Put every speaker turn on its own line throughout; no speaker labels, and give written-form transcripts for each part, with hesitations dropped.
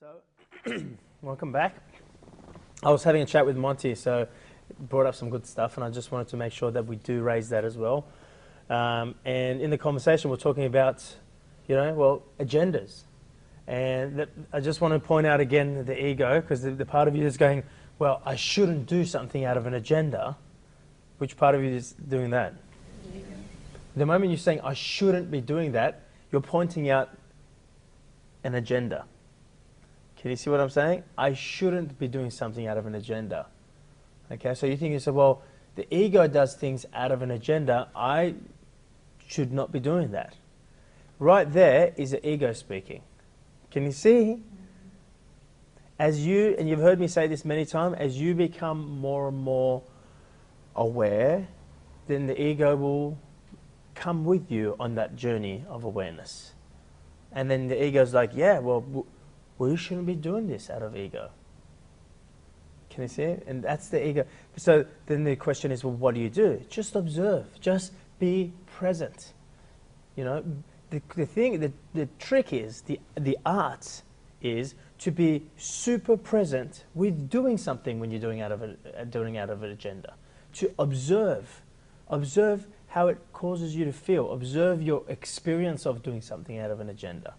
So, welcome back. I was having a chat with Monty, so brought up some good stuff, and I just wanted to make sure that we do raise that as well. And in the conversation, we're talking about, agendas. And I just want to point out again the ego, because the part of you is going, well, I shouldn't do something out of an agenda. Which part of you is doing that? Ego. The moment you're saying, I shouldn't be doing that, you're pointing out an agenda. Can you see what I'm saying? I shouldn't be doing something out of an agenda. Okay, so you think you say, well, the ego does things out of an agenda. I should not be doing that. Right there is the ego speaking. Can you see? As you, and you've heard me say this many times, as you become more and more aware, then the ego will come with you on that journey of awareness. And then the ego's like, yeah, well, we shouldn't be doing this out of ego. Can you see it? And that's the ego. So then the question is, well, what do you do? Just observe. Just be present. You know, the trick is, the art is to be super present with doing something when you're doing out of an agenda. To observe. Observe how it causes you to feel. Observe your experience of doing something out of an agenda.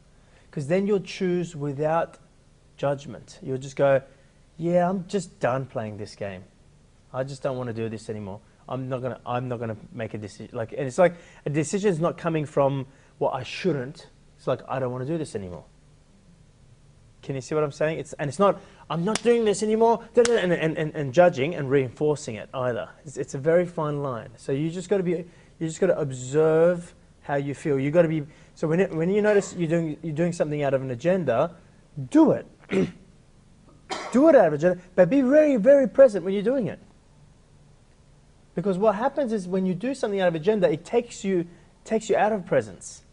Because then you'll choose without judgment. You'll just go, yeah, I'm just done playing this game. I just don't want to do this anymore. I'm not gonna make a decision. And it's like a decision is not coming from, well, I shouldn't. It's like, I don't want to do this anymore. Can you see what I'm saying? It's not, I'm not doing this anymore, and judging and reinforcing it either. It's a very fine line. So you just got to observe how you feel. You got to be. So when you notice you're doing something out of an agenda, do it. Do it out of an agenda, but be very, very present when you're doing it. Because what happens is when you do something out of agenda, it takes you out of presence.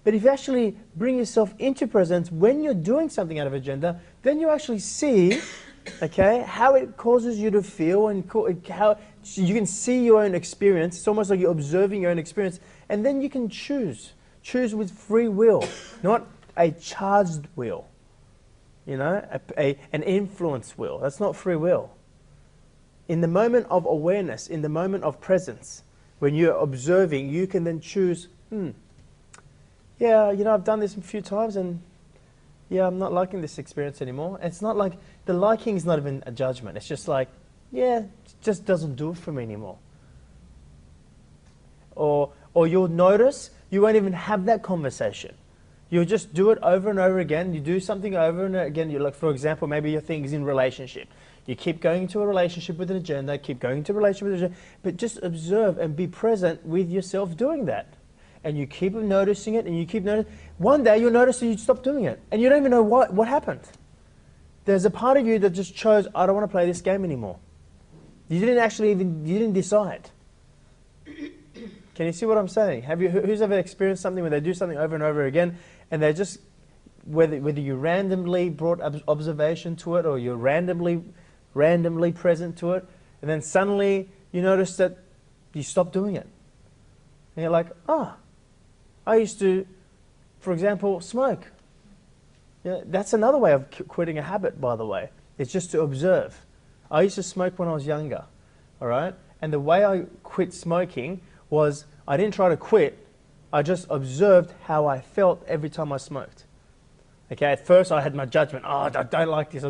But if you actually bring yourself into presence when you're doing something out of agenda, then you actually see, okay, how it causes you to feel and how you can see your own experience. It's almost like you're observing your own experience, and then you can choose. Choose with free will, not a charged will. You know, an influence will. That's not free will. In the moment of awareness, in the moment of presence, when you're observing, you can then choose, yeah, I've done this a few times, and yeah, I'm not liking this experience anymore. It's not like, the liking is not even a judgment. It's just like, yeah, it just doesn't do it for me anymore. Or you'll notice you won't even have that conversation. You'll just do it over and over again. You do something over and over again. You like, for example, maybe your thing is in relationship. You keep going into a relationship with an agenda, keep going into a relationship with an agenda, but just observe and be present with yourself doing that. And you keep noticing it, and you keep noticing. One day you'll notice that you stop doing it, and you don't even know what happened. There's a part of you that just chose, I don't want to play this game anymore. You didn't decide. Can you see what I'm saying? Who's ever experienced something where they do something over and over again, and they just, whether you randomly brought observation to it, or you're randomly present to it, and then suddenly you notice that you stop doing it. And you're like, I used to, for example, smoke. That's another way of quitting a habit, by the way. It's just to observe. I used to smoke when I was younger, all right? And the way I quit smoking was I didn't try to quit. I just observed how I felt every time I smoked. Okay, at first I had my judgment. Oh, I don't like this.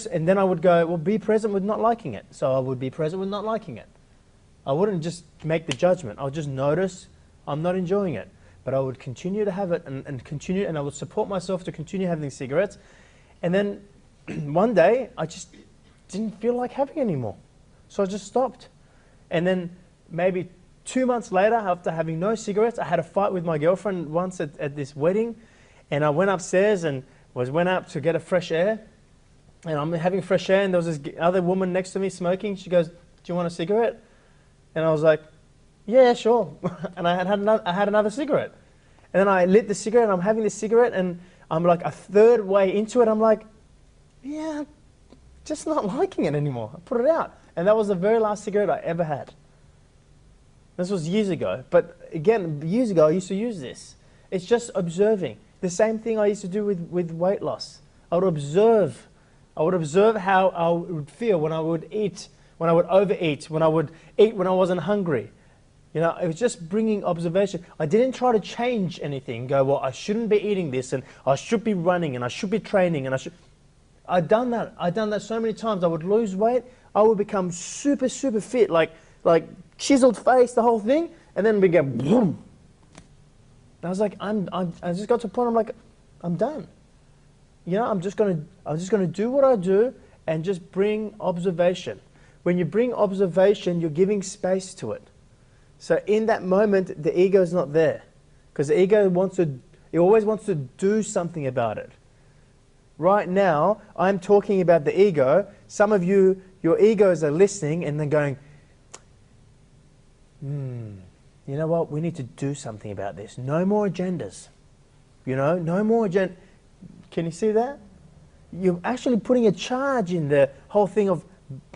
And then I would go, well, be present with not liking it. So I would be present with not liking it. I wouldn't just make the judgment. I would just notice I'm not enjoying it. But I would continue to have it and continue, and I would support myself to continue having cigarettes. And then one day, I just didn't feel like having it anymore. So I just stopped. And then maybe 2 months later, after having no cigarettes, I had a fight with my girlfriend once at this wedding. And I went upstairs and went up to get a fresh air. And I'm having fresh air, and there was this other woman next to me smoking. She goes, do you want a cigarette? And I was like, yeah, sure. And I had another cigarette. And then I lit the cigarette, and I'm having this cigarette, and I'm like a third way into it. I'm like, yeah, just not liking it anymore. I put it out. And that was the very last cigarette I ever had. This was years ago. But again, years ago, I used to use this. It's just observing. The same thing I used to do with weight loss. I would observe. I would observe how I would feel when I would eat, when I would overeat, when I would eat when I wasn't hungry. You know, it was just bringing observation. I didn't try to change anything, go, well, I shouldn't be eating this, and I should be running, and I should be training, and I should... I'd done that. I'd done that so many times. I would lose weight. I would become super, super fit, like chiseled face, the whole thing, and then began boom. And I was like, I just got to a point. I'm like, I'm done. You know, I'm just gonna do what I do and just bring observation. When you bring observation, you're giving space to it. So in that moment, the ego is not there, because the ego always wants to do something about it. Right now, I'm talking about the ego. Some of you, your egos are listening and then going, you know what, we need to do something about this. No more agendas. You know, no more agenda. Can you see that? You're actually putting a charge in the whole thing of,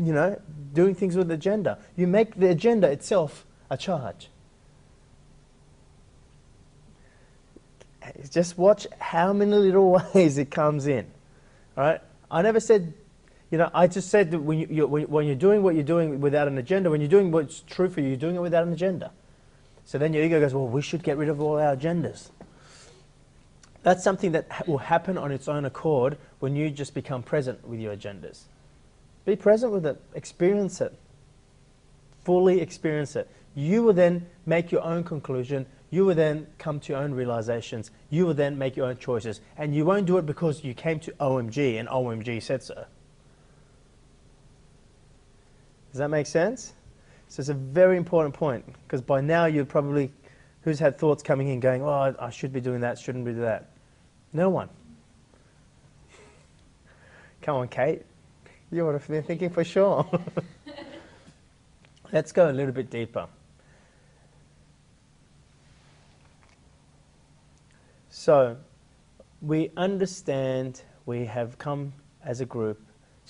you know, doing things with the agenda. You make the agenda itself a charge. Just watch how many little ways it comes in. All right? I never said, you know, I just said that when you're doing what you're doing without an agenda, when you're doing what's true for you, you're doing it without an agenda. So then your ego goes, well, we should get rid of all our agendas. That's something that will happen on its own accord when you just become present with your agendas. Be present with it. Experience it. Fully experience it. You will then make your own conclusion. You will then come to your own realizations. You will then make your own choices. And you won't do it because you came to OMG and OMG said so. Does that make sense? So it's a very important point, because by now you're probably, who's had thoughts coming in going, oh, I should be doing that, shouldn't be doing that? No one. Come on, Kate. You would have been thinking for sure. Let's go a little bit deeper. So, we understand, we have come as a group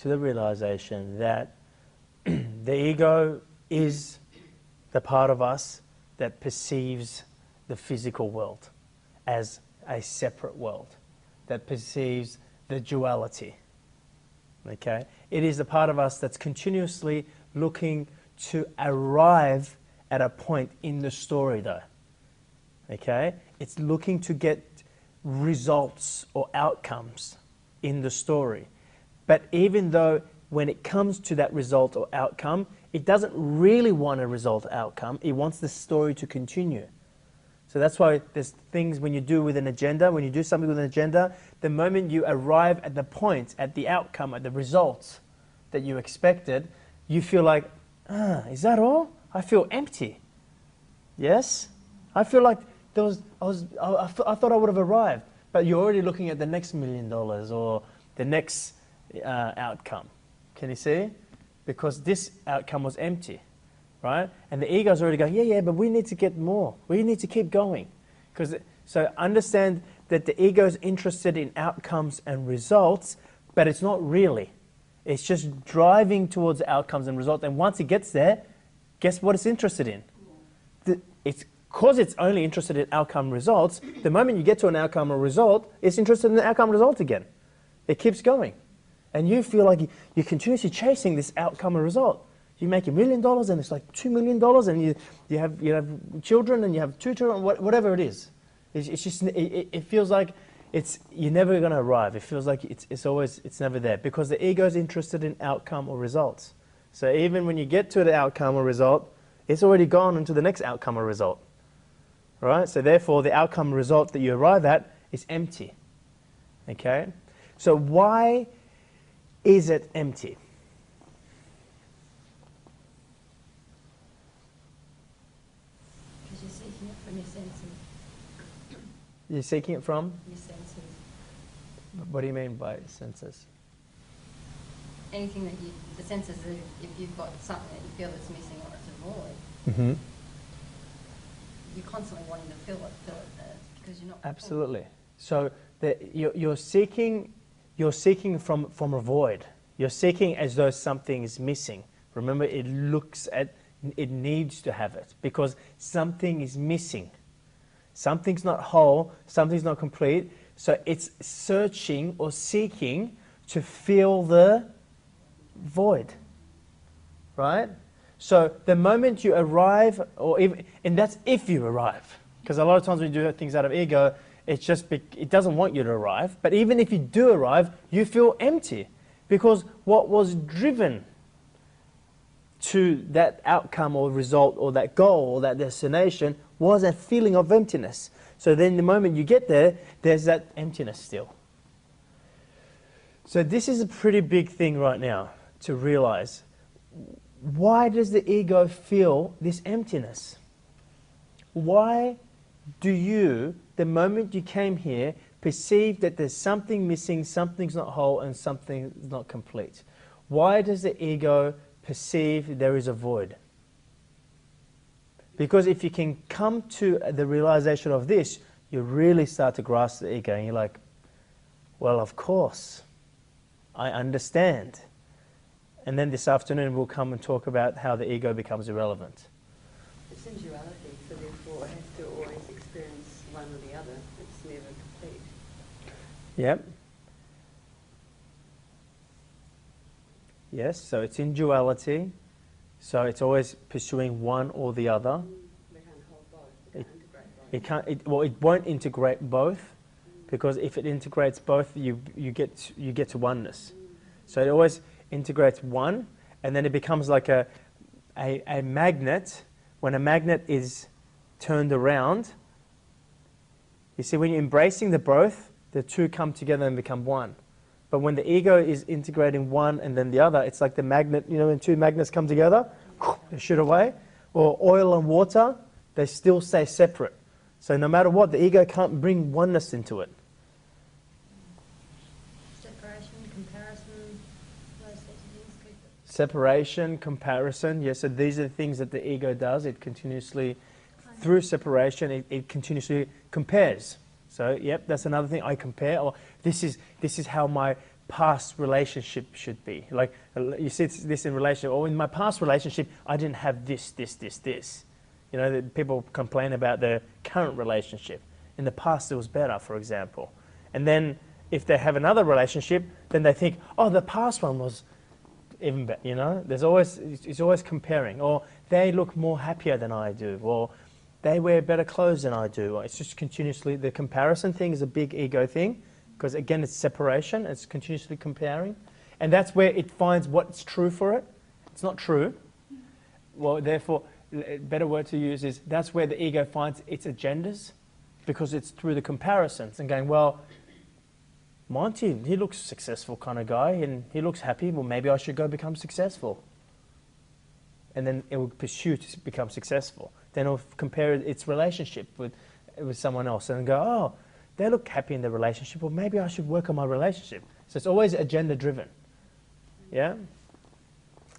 to the realization that the ego is the part of us that perceives the physical world as a separate world, that perceives the duality. Okay? It is the part of us that's continuously looking to arrive at a point in the story, though. Okay? It's looking to get results or outcomes in the story. But even though when it comes to that result or outcome, it doesn't really want a result or outcome. It wants the story to continue. So that's why there's things when you do with an agenda, when you do something with an agenda, the moment you arrive at the point, at the outcome, at the results that you expected, you feel like, is that all? I feel empty. Yes? I feel like I thought I would have arrived, but you're already looking at the next $1 million or the next outcome. Can you see? Because this outcome was empty, right? And the ego's already going, yeah, but we need to get more. We need to keep going. So understand that the ego's interested in outcomes and results, but it's not really. It's just driving towards outcomes and results. And once it gets there, guess what it's interested in? It's because it's only interested in outcome results. The moment you get to an outcome or result, it's interested in the outcome result again. It keeps going. And you feel like you're continuously chasing this outcome or result. You make $1 million and it's like $2 million, and you have children and you have 2 children, whatever it is. It's just, it feels like you're never going to arrive. It feels like it's never there, because the ego is interested in outcome or results. So even when you get to the outcome or result, it's already gone into the next outcome or result. Right? So therefore, the outcome or result that you arrive at is empty. Okay? So why is it empty?
Because you're seeking it from your senses.
You're seeking it from?
Your senses.
What do you mean by senses?
Anything that the senses, if you've got something that you feel that's missing or it's a void,
Mm-hmm.
you're constantly wanting to fill it because you're not.
Absolutely. So you're seeking from a void. You're seeking as though something is missing. Remember, it needs to have it because something is missing. Something's not whole, something's not complete. So it's searching or seeking to fill the void, right? So the moment you arrive, and that's if you arrive, because a lot of times when you do things out of ego, it doesn't want you to arrive. But even if you do arrive, you feel empty, because what was driven to that outcome or result or that goal or that destination was a feeling of emptiness. So then the moment you get there, there's that emptiness still. So this is a pretty big thing right now to realize. Why does the ego feel this emptiness? Why do you, the moment you came here, perceive that there's something missing, something's not whole, and something's not complete? Why does the ego perceive there is a void? Because if you can come to the realization of this, you really start to grasp the ego, and you're like, well, of course, I understand. And then this afternoon we'll come and talk about how the ego becomes irrelevant.
It's in duality, so therefore it has to always experience one or the other. It's never complete.
Yep. Yes, so it's in duality, so it's always pursuing one or the other.
They can't hold both. They can't integrate both.
It won't integrate both, because if it integrates both, you get to oneness. So it always integrates one, and then it becomes like a magnet. When a magnet is turned around, you see, when you're embracing the both, the two come together and become one. But when the ego is integrating one and then the other, it's like the magnet, you know, when two magnets come together, they shoot away. Or oil and water, they still stay separate. So no matter what, the ego can't bring oneness into it.
Separation, comparison, those sorts of things.
Separation, comparison, yes, so these are the things that the ego does. It continuously, through separation, it continuously compares. So, yep, that's another thing. I compare, or this is how my past relationship should be. Like, you see this in relationship, or in my past relationship, I didn't have this. You know, people complain about their current relationship. In the past, it was better, for example. And then, if they have another relationship, then they think, oh, the past one was even better, you know? It's always comparing. Or, they look more happier than I do. Or, they wear better clothes than I do. It's just continuously, the comparison thing is a big ego thing, because again, it's separation, it's continuously comparing. And that's where it finds what's true for it. It's not true. Well, therefore, a better word to use is, that's where the ego finds its agendas, because it's through the comparisons and going, well, Monty, he looks successful kind of guy, and he looks happy, well, maybe I should go become successful. And then it will pursue to become successful. Then it'll compare its relationship with someone else and go, oh, they look happy in their relationship, well, maybe I should work on my relationship. So it's always agenda driven. Yeah?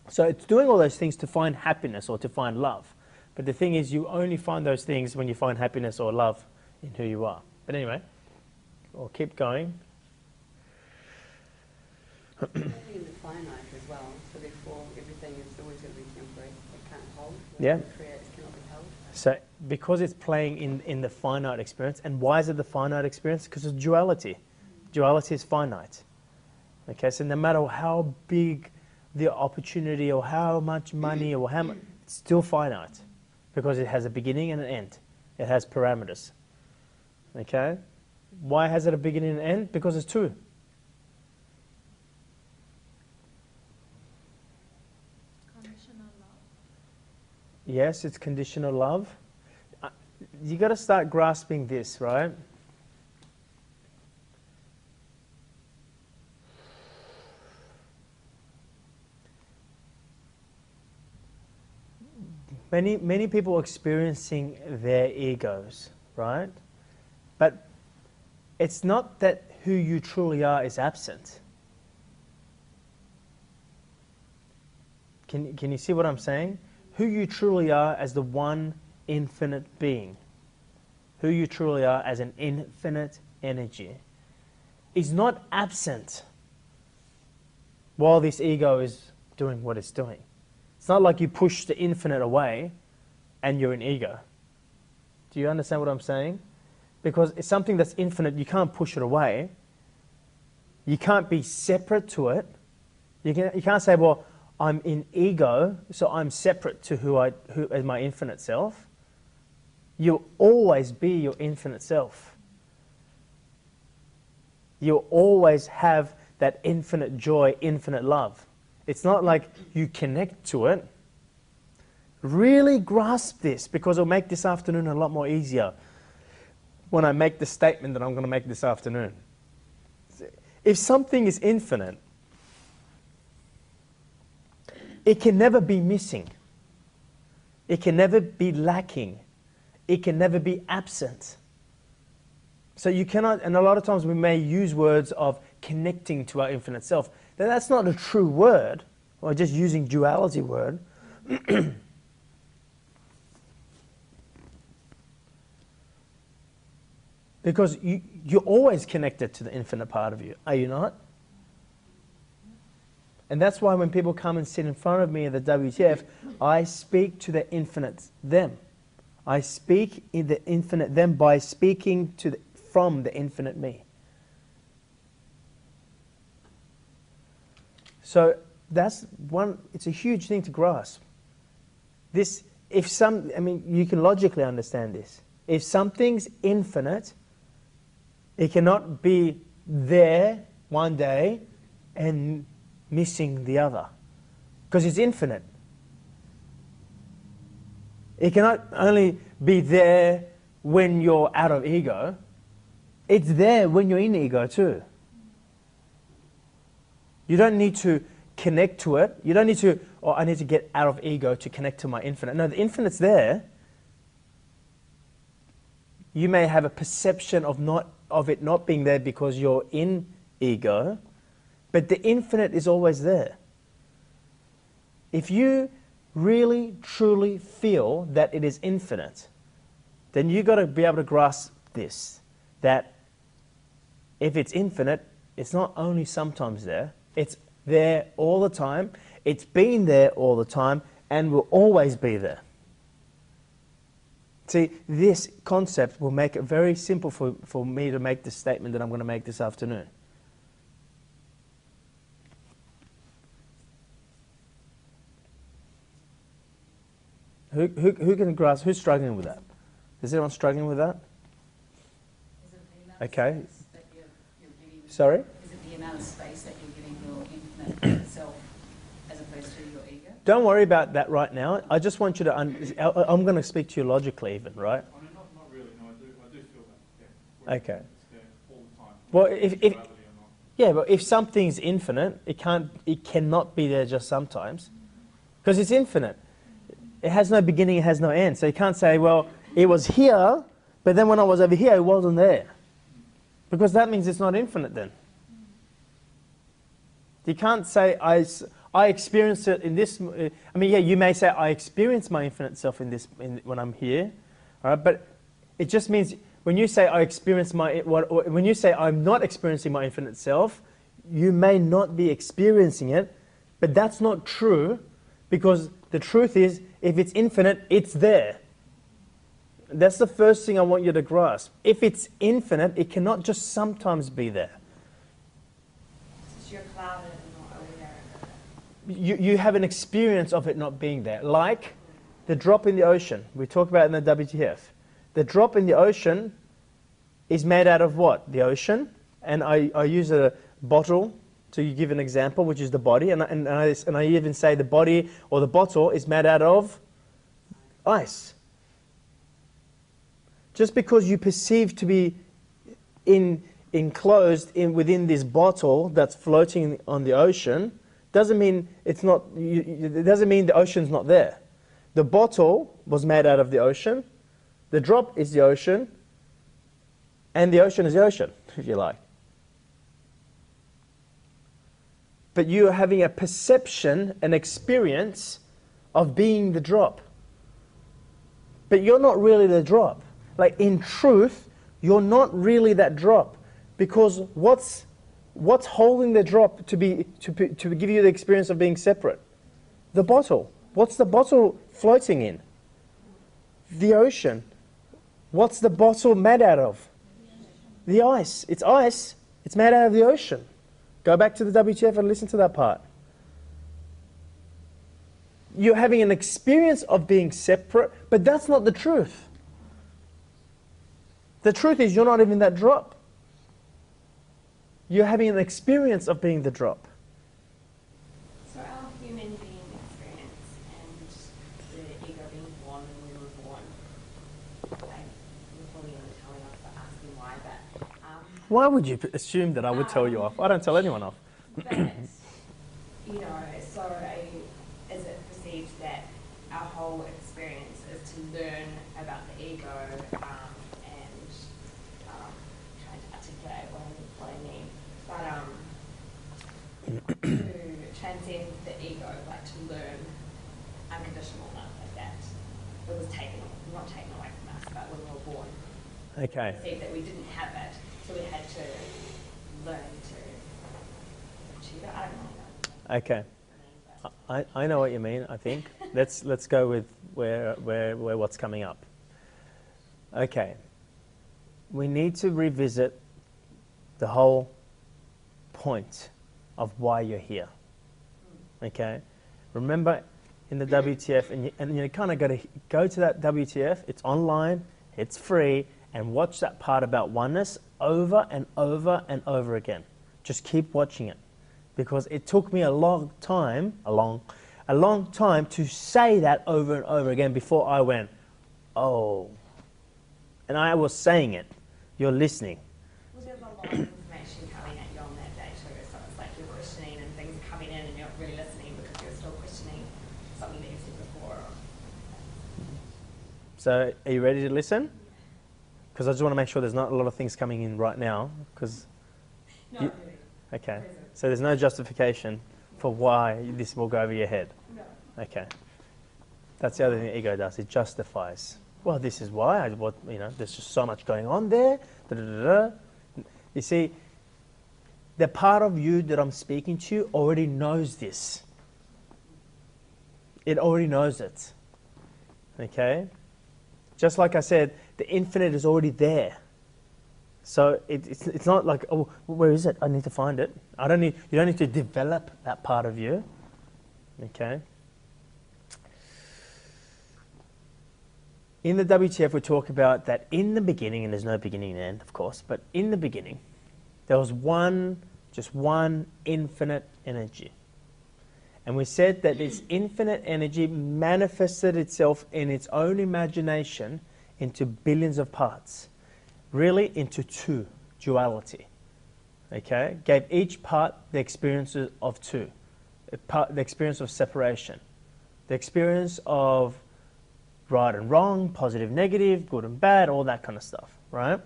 So it's doing all those things to find happiness or to find love. But the thing is, you only find those things when you find happiness or love in who you are. But anyway, we'll keep going.
Maybe in the finite as well, so therefore everything is always going to be temporary. It can't hold.
Yeah.
What it creates cannot be held.
So because it's playing in the finite experience, and why is it the finite experience? Because of duality. Duality is finite. Okay, so no matter how big the opportunity or how much money or how much, it's still finite, because it has a beginning and an end. It has parameters. Okay? Why has it a beginning and an end? Because it's two.
Conditional love.
Yes, it's conditional love. You got to start grasping this, right? Many people are experiencing their egos, right? But it's not that who you truly are is absent. Can you see what I'm saying? Who you truly are as the one infinite being, who you truly are as an infinite energy, is not absent while this ego is doing what it's doing. It's not like you push the infinite away and you're an ego. Do you understand what I'm saying? Because it's something that's infinite, you can't push it away. You can't be separate to it. You can't say, well, I'm in ego, so I'm separate to who is my infinite self. You'll always be your infinite self. You'll always have that infinite joy, infinite love. It's not like you connect to it. Really grasp this, because it'll make this afternoon a lot more easier when I make the statement that I'm going to make this afternoon. If something is infinite, it can never be missing. It can never be lacking. It can never be absent. So you cannot, and a lot of times we may use words of connecting to our infinite self. Now that's not a true word, or just using duality word. Because you're always connected to the infinite part of you, are you not? And that's why when people come and sit in front of me at the WTF, I speak to the infinite them. I speak in the infinite them by speaking to from the infinite me. So that's one, it's a huge thing to grasp. This, you can logically understand this. If something's infinite, it cannot be there one day and missing the other, because it's infinite. It cannot only be there when you're out of ego, it's there when you're in ego too. You don't need to connect to it. You don't need to, I need to get out of ego to connect to my infinite. No, the infinite's there. You may have a perception of it not being there because you're in ego, but the infinite is always there. If you really, truly feel that it is infinite, then you've got to be able to grasp this, that if it's infinite, it's not only sometimes there, it's there all the time, it's been there all the time, and will always be there. See, this concept will make it very simple for me to make the statement that I'm going to make this afternoon. Who can grasp? Who's struggling with that? Is anyone struggling with that?
Is it the amount
Okay.
of space that you're giving?
Sorry?
Is it the amount of space that you're giving your infinite self as opposed to your ego?
Don't worry about that right now. I just want you to, I'm going to speak to you logically even, right?
I mean, not really, no, I do feel that, yeah.
Okay.
It's there all the time.
Well,
whether
if
it's gravity or not.
yeah, but if something's infinite, it cannot be there just sometimes, because it's infinite. It has no beginning, it has no end. So you can't say, well, it was here, but then when I was over here, it wasn't there. Because that means it's not infinite then. You can't say, I experienced it in this. I mean, yeah, you may say, I experience my infinite self in this when I'm here. All right, but it just means when you say, when you say, I'm not experiencing my infinite self, you may not be experiencing it, but that's not true, because the truth is, if it's infinite, it's there. That's the first thing I want you to grasp. If it's infinite, it cannot just sometimes be there.
So you're clouded and not aware of it.
You have an experience of it not being there. Like the drop in the ocean. We talk about it in the WTF. The drop in the ocean is made out of what? The ocean. And I use a bottle to give an example, which is the body. And I even say the body or the bottle is made out of ice. Just because you perceive to be enclosed within this bottle that's floating on the ocean doesn't mean it's not. It doesn't mean the ocean's not there. The bottle was made out of the ocean. The drop is the ocean, and the ocean is the ocean, if you like. But you are having a perception, an experience of being the drop. But you're not really the drop. Like in truth, you're not really that drop, because what's holding the drop to give you the experience of being separate? The bottle. What's the bottle floating in? The ocean. What's the bottle made out of? The ice. It's ice. It's made out of the ocean. Go back to the WTF and listen to that part. You're having an experience of being separate, but that's not the truth. The truth is you're not even that drop. You're having an experience of being the drop.
So our human being experience and the ego being born when we were born, like, you're probably going to tell me off for asking why, but
Why would you assume that I would tell you off? I don't tell anyone off.
but, you know, so is it perceived that our whole experience is to learn about the ego and trying to articulate what I mean, but to transcend the ego, like to learn unconditional love like that. It was not taken away from us, but when we were born,
Okay.
perceived that we didn't have it, so we had to learn to achieve it. I don't really know.
Okay.
But
I know what you mean, I think. Let's go with where what's coming up. Okay. We need to revisit the whole point of why you're here. Okay? Remember in the WTF, and you kind of got to go to that WTF, it's online, it's free, and watch that part about oneness over and over and over again. Just keep watching it. Because it took me a long time to say that over and over again before I went, oh. And I was saying it. You're listening.
well, there's a lot of information coming at you on that day too, so it's like you're questioning and things are coming in and you're not really listening because you're still questioning something that you've said before.
So are you ready to listen? Because I just want to make sure there's not a lot of things coming in right now. Because
No,
You-
really.
okay. So there's no justification for why this will go over your head.
No.
Okay. That's the other thing the ego does. It justifies. Well, this is why. There's just so much going on there. Da, da, da, da. You see, the part of you that I'm speaking to already knows this. It already knows it. Okay? Just like I said, the infinite is already there. So it's not like, oh, where is it? I need to find it. You don't need to develop that part of you. Okay? In the WTF, we talk about that in the beginning, and there's no beginning and end, of course, but in the beginning, there was just one infinite energy. And we said that this infinite energy manifested itself in its own imagination into billions of parts. Really into two, duality. Okay? Gave each part the experiences of two. The experience of separation. The experience of right and wrong, positive, negative, good and bad, all that kind of stuff, right?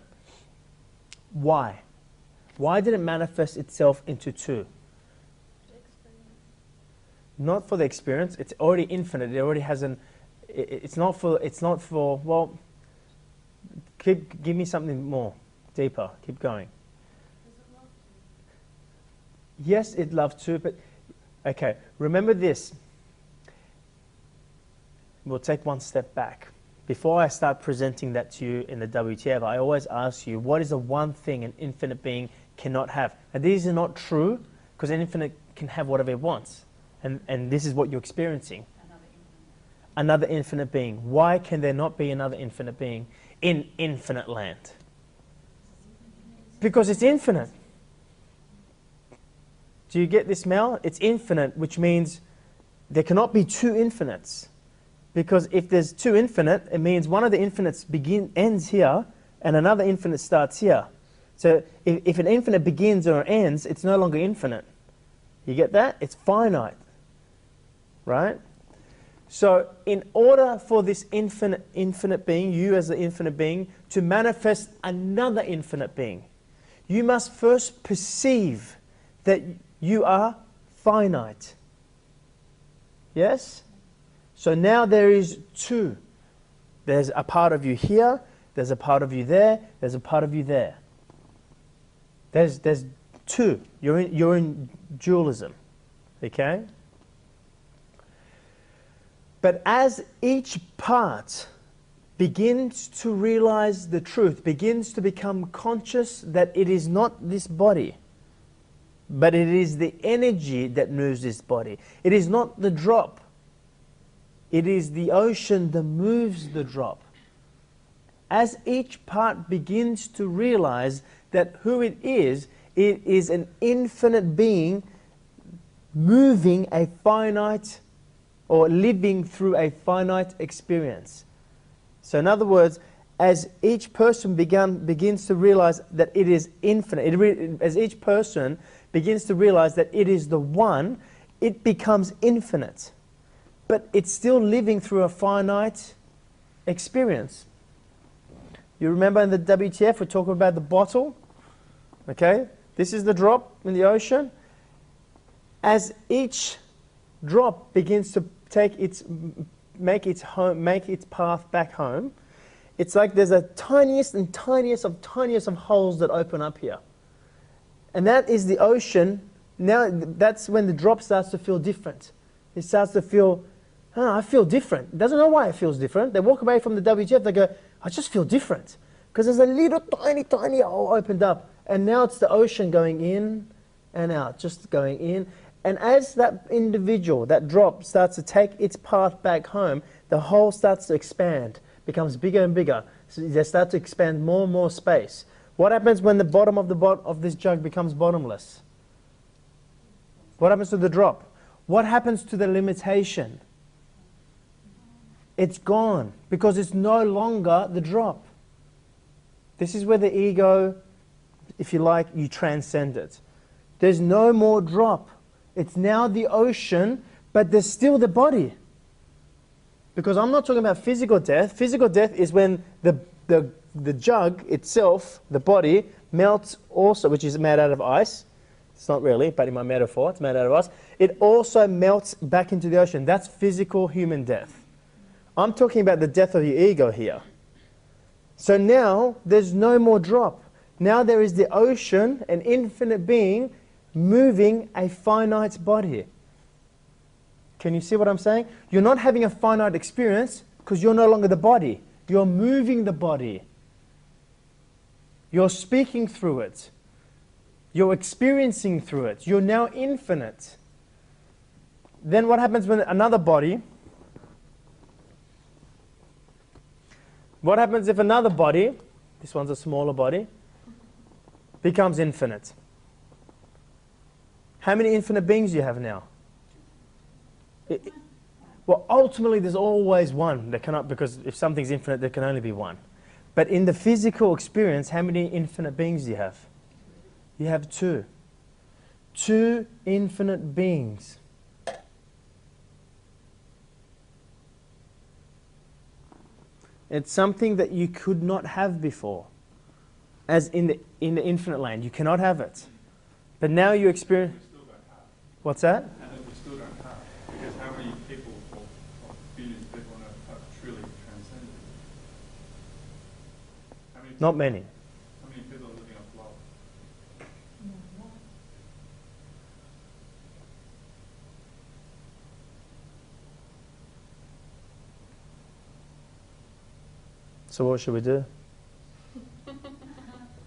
Why? Why did it manifest itself into two? Not for the experience. It's already infinite. It already has it's not for, well, give me something more, deeper. Keep going. Yes, it loved to, but, okay, remember this. We'll take one step back. Before I start presenting that to you in the WTF, I always ask you, what is the one thing an infinite being cannot have? And these are not true, because an infinite can have whatever it wants. And this is what you're experiencing. Another infinite being. Why can there not be another infinite being in infinite land? Because it's infinite. Do you get this, Mel? It's infinite, which means there cannot be two infinites. Because if there's two infinite, it means one of the infinites ends here, and another infinite starts here. So if an infinite begins or ends, it's no longer infinite. You get that? It's finite. Right? So in order for this infinite being, you as the infinite being, to manifest another infinite being, you must first perceive that you are finite. Yes? So now there is two. There's a part of you here, there's a part of you there, there's a part of you there. There's two. You're in dualism. Okay? But as each part begins to realize the truth, begins to become conscious that it is not this body, but it is the energy that moves this body. It is not the drop. It is the ocean that moves the drop. As each part begins to realize that who it is an infinite being moving a finite or living through a finite experience. So in other words, as each person begins to realize that it is infinite, as each person begins to realize that it is the one, it becomes infinite. But it's still living through a finite experience. You remember in the WTF, we're talking about the bottle. Okay? This is the drop in the ocean. As each drop begins to make its path back home, it's like there's a tiniest and tiniest of holes that open up here. And that is the ocean. Now that's when the drop starts to feel different. It starts to feel, oh, I feel different. It doesn't know why it feels different. They walk away from the WTF, they go, I just feel different. Because there's a little tiny hole opened up. And now it's the ocean going in and out, just going in. And as that individual, that drop, starts to take its path back home, the hole starts to expand, becomes bigger and bigger. So they start to expand more and more space. What happens when the bottom of this jug becomes bottomless? What happens to the drop? What happens to the limitation? It's gone because it's no longer the drop. This is where the ego, if you like, you transcend it. There's no more drop. It's now the ocean, but there's still the body. Because I'm not talking about physical death. Physical death is when the jug itself, the body, melts also, which is made out of ice. It's not really, but in my metaphor, it's made out of ice. It also melts back into the ocean. That's physical human death. I'm talking about the death of your ego here. So now there's no more drop. Now there is the ocean, an infinite being, moving a finite body. Can you see what I'm saying? You're not having a finite experience because you're no longer the body. You're moving the body. You're speaking through it. You're experiencing through it. You're now infinite. Then what happens when another body... What happens if another body, this one's a smaller body, becomes infinite? How many infinite beings do you have now? Well, ultimately there's always one. There cannot, because if something's infinite, there can only be one. But in the physical experience, how many infinite beings do you have? You have two. Two infinite beings. It's something that you could not have before. As in the infinite land, you cannot have it. But now you experience...
We still don't have.
What's that?
And that we still don't have. Because how many people, or billions of people on Earth have truly transcended? How many
Not many.
How many people are living off love?
So what should we do?
It seems to be trying to transcend it.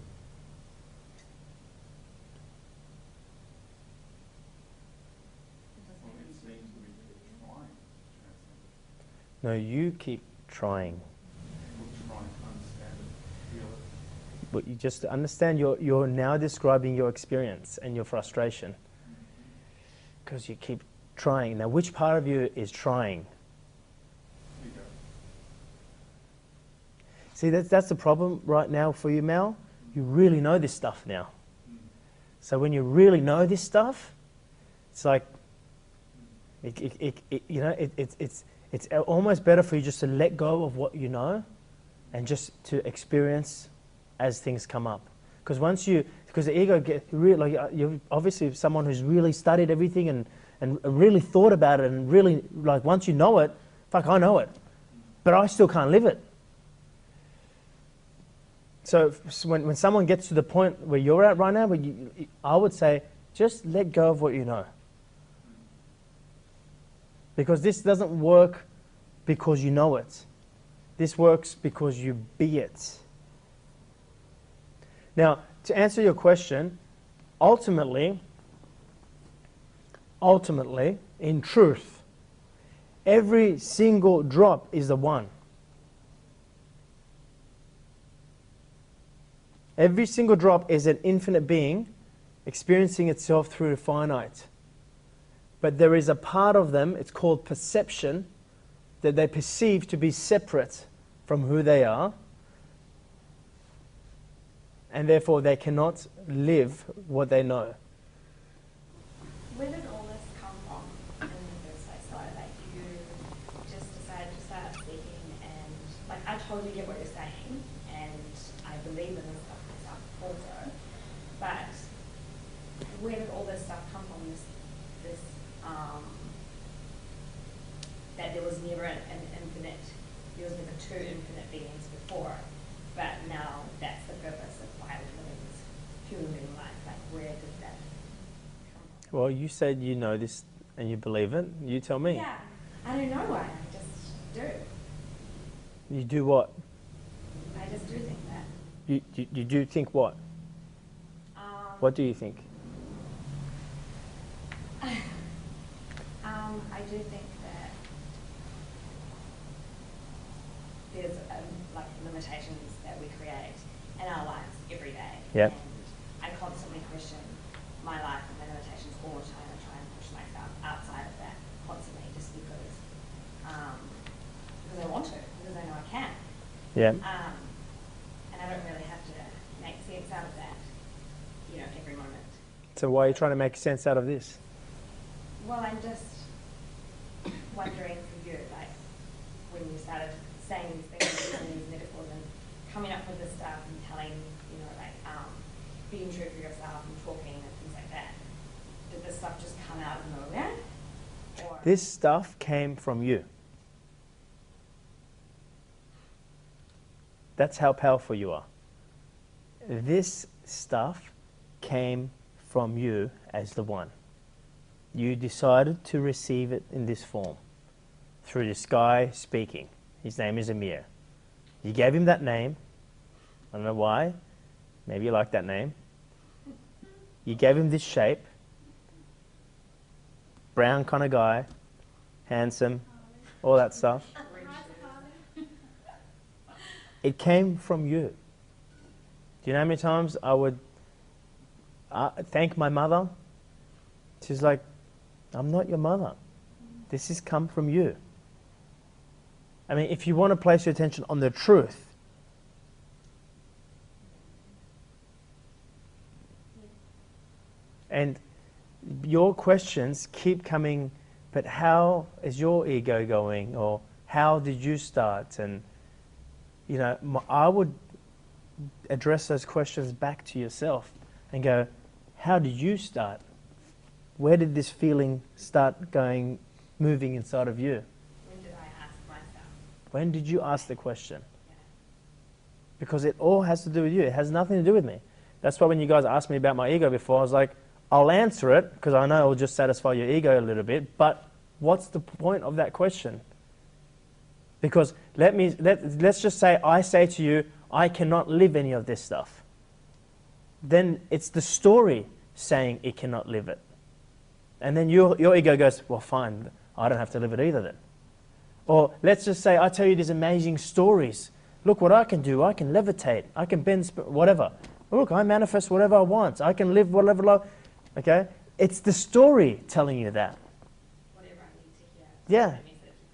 No, you keep trying.
We're trying to understand it, feel it.
But you just understand you're now describing your experience and your frustration. Because you keep trying. Now, which part of you is trying?
Ego.
See, that's the problem right now for you, Mel. You really know this stuff now. So when you really know this stuff, it's like, it's almost better for you just to let go of what you know and just to experience as things come up. Because because the ego gets really, like, you're obviously someone who's really studied everything and really thought about it and really, like, once you know it, fuck, I know it. But I still can't live it. So when someone gets to the point where you're at right now, I would say, just let go of what you know. Because this doesn't work because you know it. This works because you be it. Now, to answer your question, ultimately, in truth, every single drop is the one. Every single drop is an infinite being experiencing itself through the finite. But there is a part of them, it's called perception, that they perceive to be separate from who they are, and therefore they cannot live what they know.
Where did all this come from in the first place? So, like, you just decided to start speaking, and like I totally get what you're saying, and I believe in this stuff myself also. But where did all this stuff come from? This that there was never an infinite, there was never two infinite beings before, but now that's the purpose of why we're living this human life. Like, where did that come from?
Well, you said you know this and you believe it. You tell me.
Yeah, I don't know why. I just do.
You do what?
I just do think that.
You do think what? What do you think?
I do think that there's like limitations that we create in our lives every day.
Yep.
And I constantly question my life and my limitations all the time and try and push myself outside of that constantly just because I want to, because I know I can.
Yeah.
And I don't really have to make sense out of that, you know, every moment.
So why are you trying to make sense out of this?
Well, I'm just wondering for you, like, when you started saying these things and these metaphors and coming up with this stuff and telling, you know, like, being true for yourself and talking and things like that, did this stuff just come out of nowhere? Or
This stuff came from you. That's how powerful you are. This stuff came from you as the one. You decided to receive it in this form, through this guy speaking. His name is Amir. You gave him that name. I don't know why. Maybe you like that name. You gave him this shape. Brown kind of guy. Handsome. All that stuff. It came from you. Do you know how many times I would thank my mother? She's like, I'm not your mother. This has come from you. I mean, if you want to place your attention on the truth, and your questions keep coming, but how is your ego going? Or how did you start? And, you know, I would address those questions back to yourself and go, how did you start? Where did this feeling start going, moving inside of you?
when did I ask myself?
When did you ask the question?
Yeah.
Because it all has to do with you. It has nothing to do with me. That's why when you guys asked me about my ego before, I was like, I'll answer it because I know it will just satisfy your ego a little bit. But what's the point of that question? Because let's just say I say to you, I cannot live any of this stuff. Then it's the story saying it cannot live it. And then your ego goes, well, fine, I don't have to live it either then. Or let's just say I tell you these amazing stories. Look what I can do. I can levitate. I can bend, whatever. Look, I manifest whatever I want. I can live whatever life. Okay? It's the story telling you that.
Whatever I need to hear.
Yeah.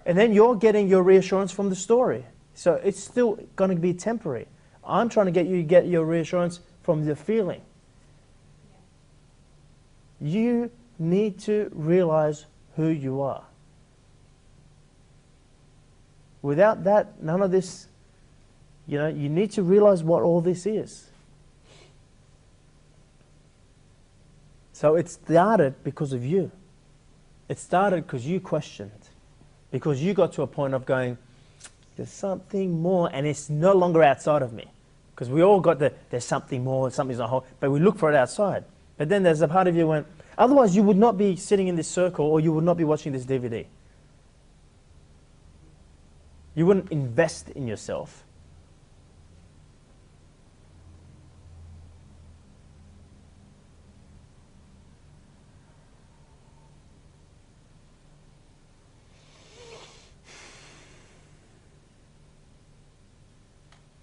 And then you're getting your reassurance from the story. So it's still going to be temporary. I'm trying to get you to get your reassurance from the feeling. You need to realize who you are. Without that, none of this, you know, you need to realize what all this is. So it started because of you. It started because you questioned. Because you got to a point of going, there's something more, and it's no longer outside of me. Because we all got there's something more, something's not whole, but we look for it outside. But then there's a part of you went, otherwise you would not be sitting in this circle or you would not be watching this DVD. You wouldn't invest in yourself.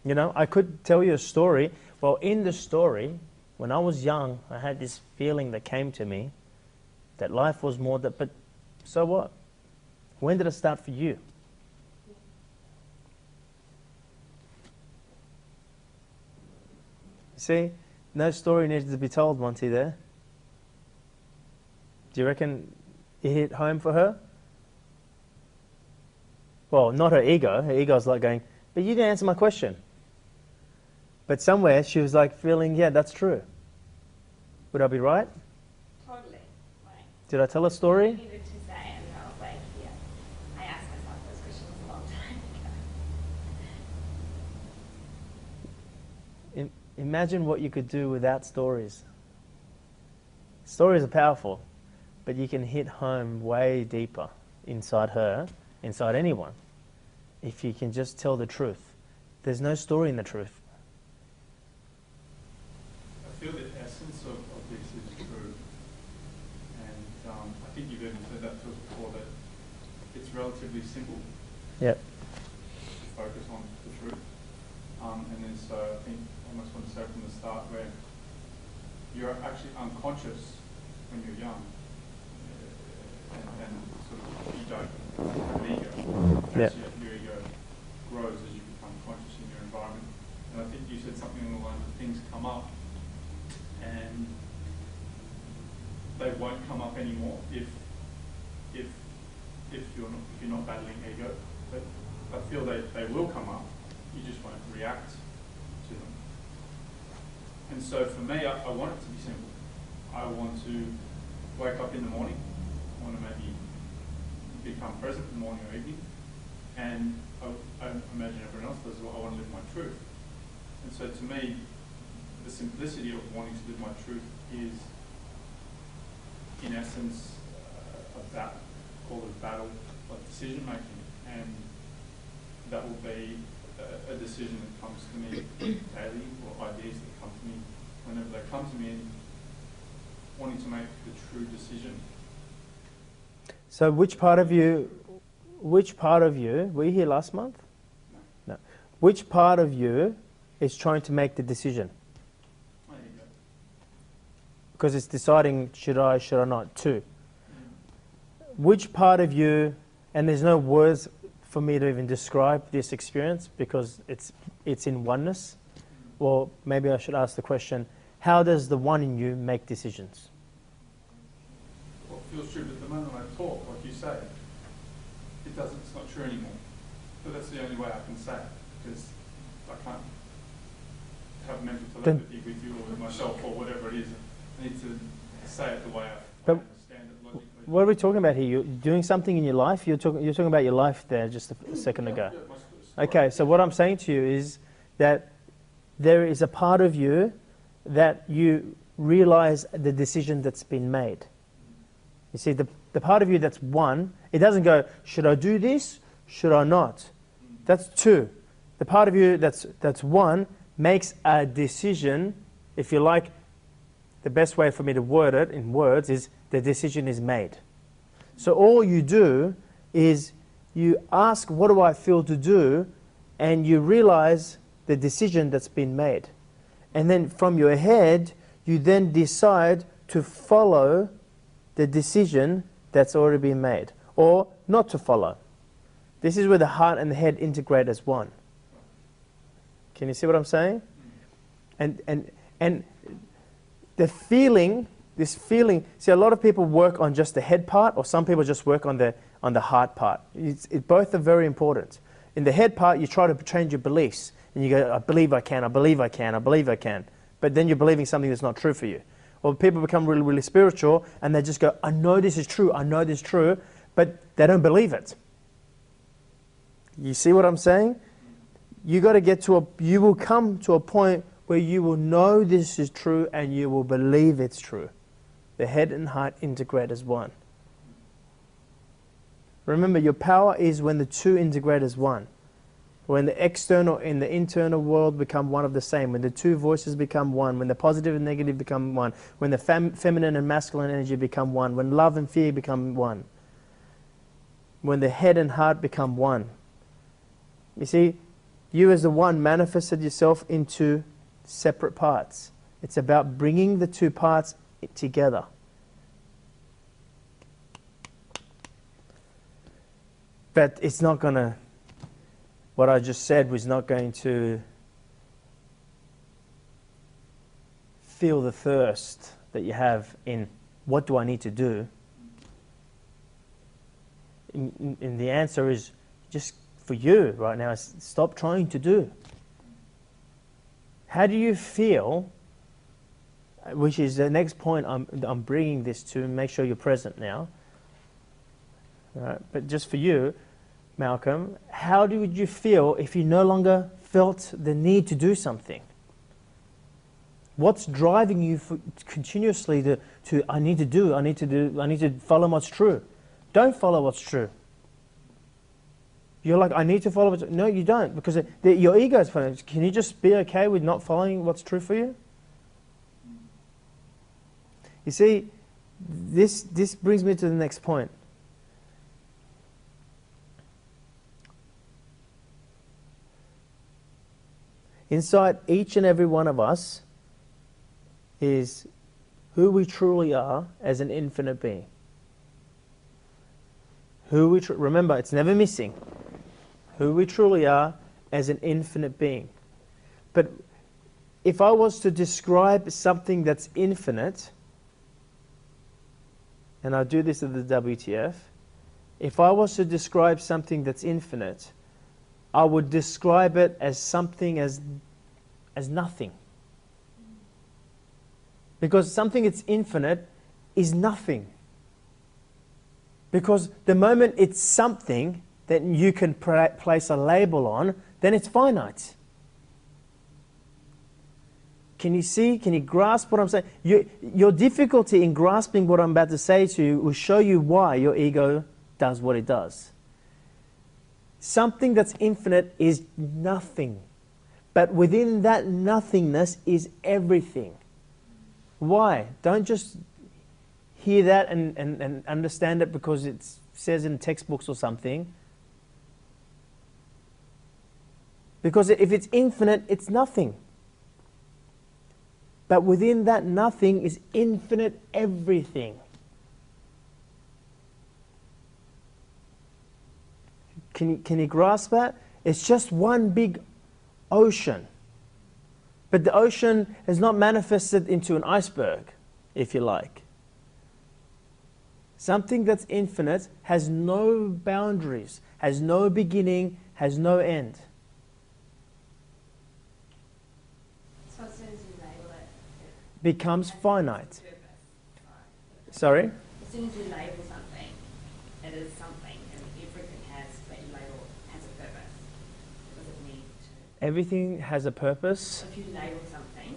You know, I could tell you a story. Well, in the story, when I was young, I had this feeling that came to me that life was more that, but so what? When did it start for you? See, no story needs to be told, Monty, there. Do you reckon it hit home for her? Well, not her ego. Her ego's like going, but you didn't answer my question. But somewhere she was like feeling, yeah, that's true. Would I be right?
Totally. Like,
Did I tell a
you
story?
needed to say, and I was like, yeah. I asked myself those questions a long time ago.
Imagine what you could do without stories. Stories are powerful, but you can hit home way deeper inside her, inside anyone, if you can just tell the truth. There's no story in the truth.
I feel the essence of this is true. And I think you've even said that to us before, that it's relatively simple
Yep.
to focus on the truth. And then so I think I almost want to say from the start where you're actually unconscious when you're young. And sort of you don't have an ego.
Yep.
Actually, your ego grows as you become conscious in your environment. And I think you said something along the lines of things come up and they won't come up anymore if you're not battling ego. But I feel they will come up. You just won't react to them. And so for me, I want it to be simple. I want to wake up in the morning. I want to maybe become present in the morning or evening. And I imagine everyone else does as well. I want to live my truth. And so to me, the simplicity of wanting to live my truth is, in essence, called a battle of decision making. And that will be a decision that comes to me daily, or ideas that come to me whenever they come to me, and wanting to make the true decision.
So which part of you, were you here last month? No. Which part of you is trying to make the decision?
There you go.
Because it's deciding, should I not, too. Which part of you, and there's no words for me to even describe this experience because it's in oneness. Well, maybe I should ask the question, how does the one in you make decisions?
What feels true, but the moment I talk, like you say, it doesn't, it's not true anymore. But that's the only way I can say it, because I can't have mental telepathy with you or with myself or whatever it is. I need to say it the way I understand it logically.
What are we talking about here? You're doing something in your life? You're talking about your life there just a second ago. Okay, so what I'm saying to you is that there is a part of you that you realize the decision that's been made. You see, the part of you that's one, it doesn't go, should I do this? Should I not? That's two. The part of you that's one makes a decision. If you like, the best way for me to word it in words is the decision is made. So all you do is you ask, what do I feel to do? And you realize the decision that's been made. And then from your head, you then decide to follow the decision that's already been made, or not to follow. This is where the heart and the head integrate as one. Can you see what I'm saying? And the feeling, this feeling, see, a lot of people work on just the head part, or some people just work on the heart part. Both are very important. In the head part, you try to change your beliefs, and you go, I believe I can, I believe I can, I believe I can. But then you're believing something that's not true for you. Or people become really, really spiritual, and they just go, I know this is true, I know this is true, but they don't believe it. You see what I'm saying? You will come to a point where you will know this is true and you will believe it's true. The head and heart integrate as one. Remember, your power is when the two integrate as one. When the external and the internal world become one of the same, when the two voices become one, when the positive and negative become one, when the feminine and masculine energy become one, when love and fear become one, when the head and heart become one. You see, you as the one manifested yourself into separate parts. It's about bringing the two parts together. But it's not going to, what I just said was not going to feel the thirst that you have in what do I need to do. And the answer is just for you right now is stop trying to do. How do you feel, which is the next point I'm bringing this to, make sure you're present now. All right, but just for you, Malcolm, how would you feel if you no longer felt the need to do something? What's driving you continuously to I need to follow what's true? Don't follow what's true. You're like, I need to follow what's true. No, you don't, because your ego is following. Can you just be okay with not following what's true for you? You see, this brings me to the next point. Inside each and every one of us is who we truly are as an infinite being. Remember, it's never missing. Who we truly are as an infinite being. But if I was to describe something that's infinite, and I do this at the WTF, if I was to describe something that's infinite, I would describe it as something as nothing. Because something that's infinite is nothing. Because the moment it's something that you can place a label on, then it's finite. Can you see? Can you grasp what I'm saying? Your difficulty in grasping what I'm about to say to you will show you why your ego does what it does. Something that's infinite is nothing. But within that nothingness is everything. Why? Don't just hear that and understand it because it says in textbooks or something. Because if it's infinite, it's nothing. But within that nothing is infinite everything. Can you grasp that? It's just one big ocean. But the ocean has not manifested into an iceberg, if you like. Something that's infinite has no boundaries, has no beginning, has no end.
So as soon as you label it,
Becomes finite.
purpose.
Sorry?
As soon as you label something, it is something, and everything that you label has a purpose. Does it need to?
Everything has a purpose.
If you label something,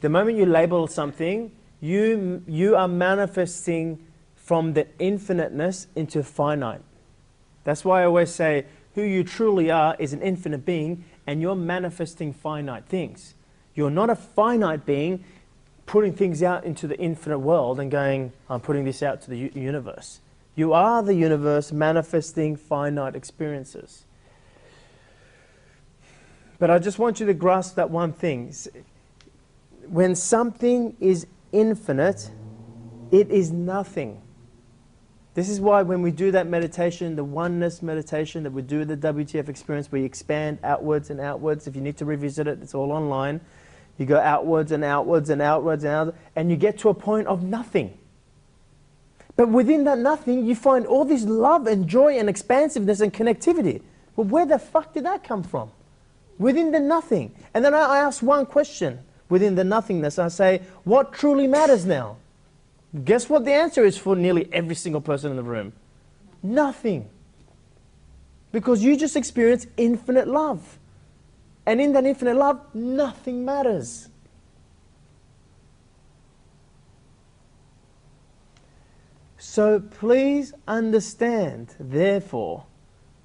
The moment you label something, you are manifesting from the infiniteness into finite. That's why I always say, who you truly are is an infinite being, and you're manifesting finite things. You're not a finite being putting things out into the infinite world and going, I'm putting this out to the universe. You are the universe manifesting finite experiences. But I just want you to grasp that one thing. When something is infinite, it is nothing. This is why when we do that meditation, the oneness meditation that we do the WTF experience, we expand outwards and outwards. If you need to revisit it, it's all online. You go outwards and outwards and outwards and outwards, and you get to a point of nothing. But within that nothing, you find all this love and joy and expansiveness and connectivity. Well, where the fuck did that come from? Within the nothing. And then I ask one question within the nothingness. I say, what truly matters now? Guess what the answer is for nearly every single person in the room? Nothing. Because you just experience infinite love. And in that infinite love, nothing matters. So please understand, therefore,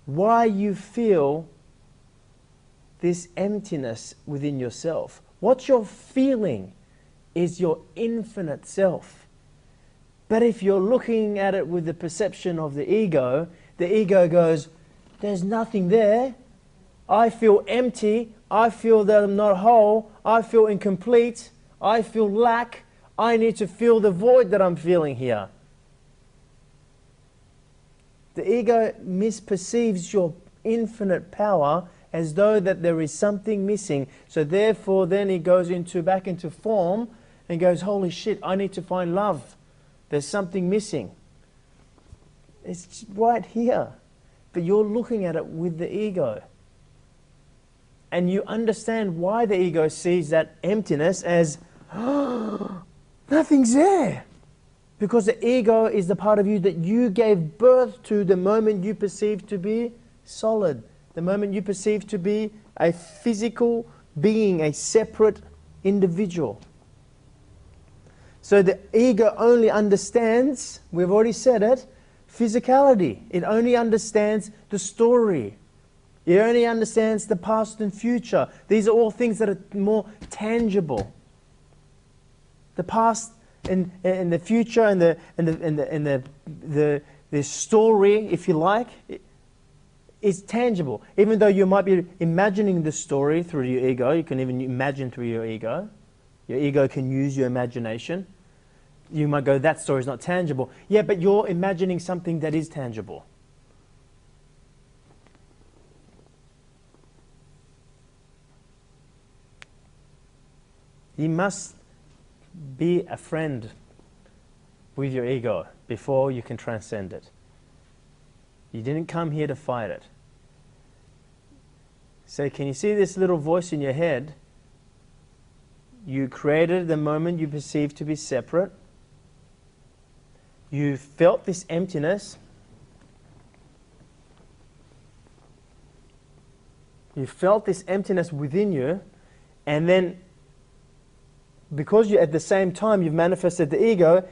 why you feel this emptiness within yourself. What you're feeling is your infinite self. But if you're looking at it with the perception of the ego goes, there's nothing there. I feel empty. I feel that I'm not whole. I feel incomplete. I feel lack. I need to fill the void that I'm feeling here. The ego misperceives your infinite power as though that there is something missing. So therefore then it goes back into form and goes, holy shit, I need to find love. There's something missing. It's right here. But you're looking at it with the ego. And you understand why the ego sees that emptiness as, oh, nothing's there. Because the ego is the part of you that you gave birth to the moment you perceived to be solid. The moment you perceive to be a physical being, a separate individual. So the ego only understands, we've already said it, physicality. It only understands the story. It only understands the past and future. These are all things that are more tangible. The past and the future and the story, if you like, is tangible. Even though you might be imagining the story through your ego, you can even imagine through your ego. Your ego can use your imagination. You might go, that story is not tangible. Yeah, but you're imagining something that is tangible. You must be a friend with your ego before you can transcend it. You didn't come here to fight it. So can you see this little voice in your head? You created the moment you perceived to be separate. You felt this emptiness. You felt this emptiness within you, and then because you, at the same time you've manifested the ego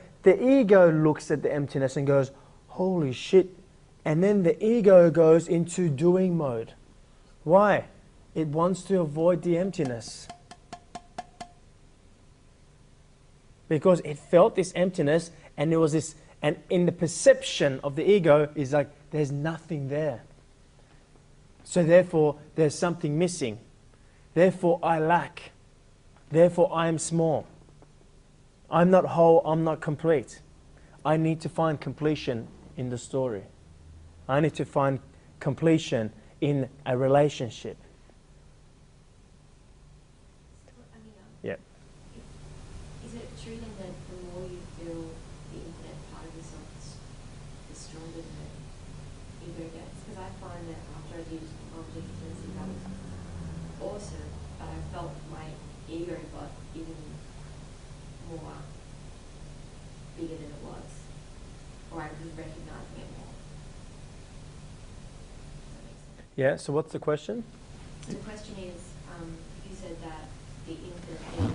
looks at the emptiness and goes, holy shit. And then the ego goes into doing mode. Why? It wants to avoid the emptiness. Because it felt this emptiness, and there was this, and in the perception of the ego is like, there's nothing there. So therefore, there's something missing. Therefore, I lack. Therefore, I am small. I'm not whole, I'm not complete. I need to find completion in the story. I need to find completion in a relationship. Yeah.
Is it true then that the more you feel the infinite part of yourself, the stronger the ego gets? Because I find that after I did OMG, that was awesome, but I felt my ego got even more bigger than it was, or I was recognizing it more. Does that make sense?
Yeah, so what's the question?
So the question is, you said that the infinite being,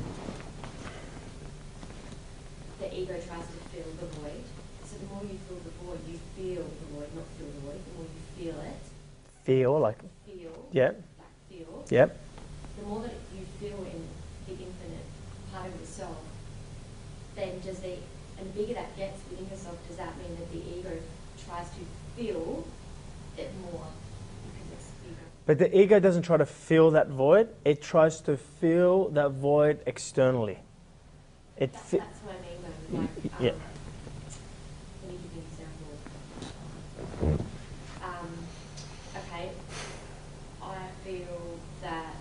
the ego tries to fill the void. So the more you fill the void, you feel the void, not fill the void. The more you feel it,
Feel like. Yeah.
feel.
Yep.
The more that you feel in the infinite part of yourself, then and the bigger that gets within yourself, does that mean that the ego tries to feel it more because it's bigger?
But the ego doesn't try to fill that void. It tries to fill that void externally.
That's what I mean though. Like,
yeah.
Let me give you an example. Okay, I feel that,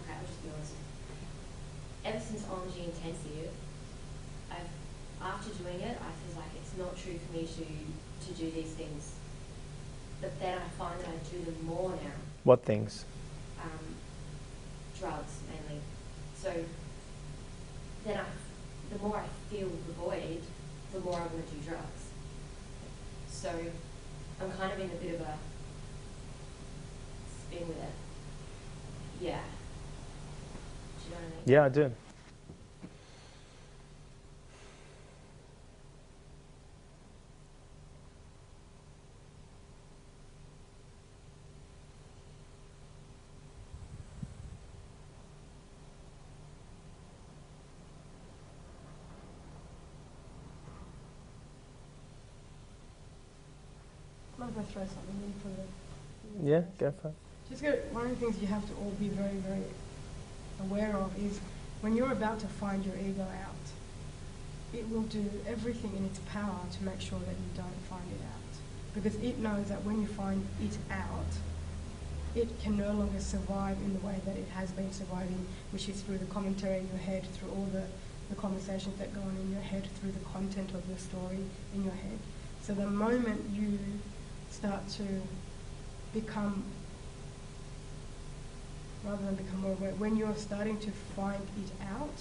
okay, I'll just be honest. Ever since OMG Intensive, after doing it, I feel like it's not true for me to do these things. But then I find that I do them more now.
What things?
Drugs, mainly. So then the more I feel the void, the more I want to do drugs. So I'm kind of in a bit of a spin with it. Yeah. Do you know what I mean?
Yeah, I do.
going to throw something in for the...
Yeah, go for it.
One of the things you have to all be very, very aware of is when you're about to find your ego out, it will do everything in its power to make sure that you don't find it out. Because it knows that when you find it out, it can no longer survive in the way that it has been surviving, which is through the commentary in your head, through all the conversations that go on in your head, through the content of your story in your head. So the moment you start to become, rather than become more aware, when you're starting to find it out,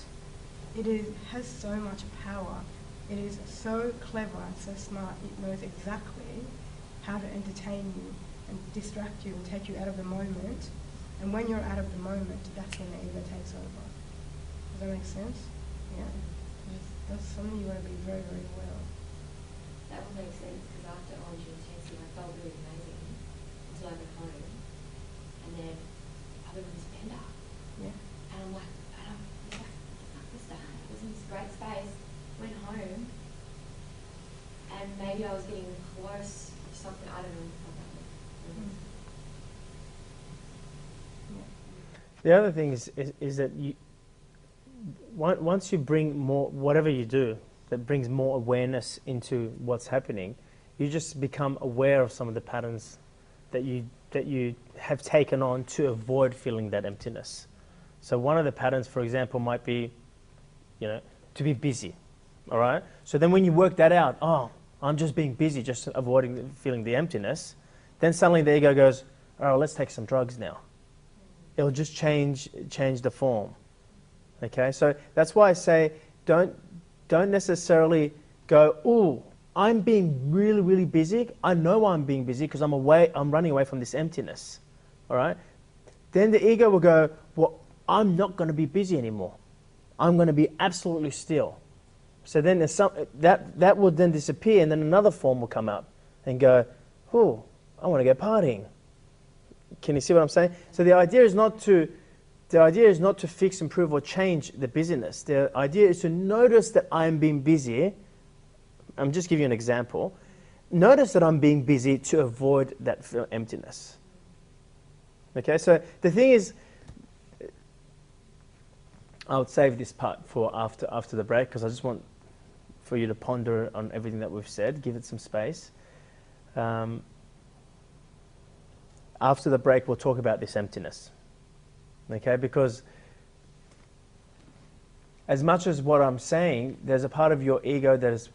has so much power. It is so clever and so smart. It knows exactly how to entertain you and distract you and take you out of the moment. And when you're out of the moment, that's when the ego takes over. Does that make sense? Yeah. That's something you want to be very, very aware of.
That would make sense because after OMG intensity, I felt really amazing until I went home, and then I went on this bender,
Yeah.
and I'm like, fuck this stuff. I was in this great space, went home, and maybe I was getting close to something, I don't know.
The other thing is that you, once you bring more, whatever you do, that brings more awareness into what's happening, you just become aware of some of the patterns that you have taken on to avoid feeling that emptiness. So one of the patterns, for example, might be, to be busy. All right. So then when you work that out, oh, I'm just being busy, just avoiding feeling the emptiness. Then suddenly the ego goes, oh, let's take some drugs now. It'll just change the form. Okay, so that's why I say don't necessarily go, oh, I'm being really, really busy. I know I'm being busy because I'm running away from this emptiness. All right? Then the ego will go, well, I'm not going to be busy anymore. I'm going to be absolutely still. So then there's that will then disappear, and then another form will come up and go, oh, I want to go partying. Can you see what I'm saying? So the idea is not to fix, improve, or change the busyness. The idea is to notice that I'm being busy. I'm just giving you an example. Notice that I'm being busy to avoid that emptiness. Okay, so the thing is, I would save this part for after the break because I just want for you to ponder on everything that we've said. Give it some space. After the break, we'll talk about this emptiness. Okay, because as much as what I'm saying, there's a part of your ego that is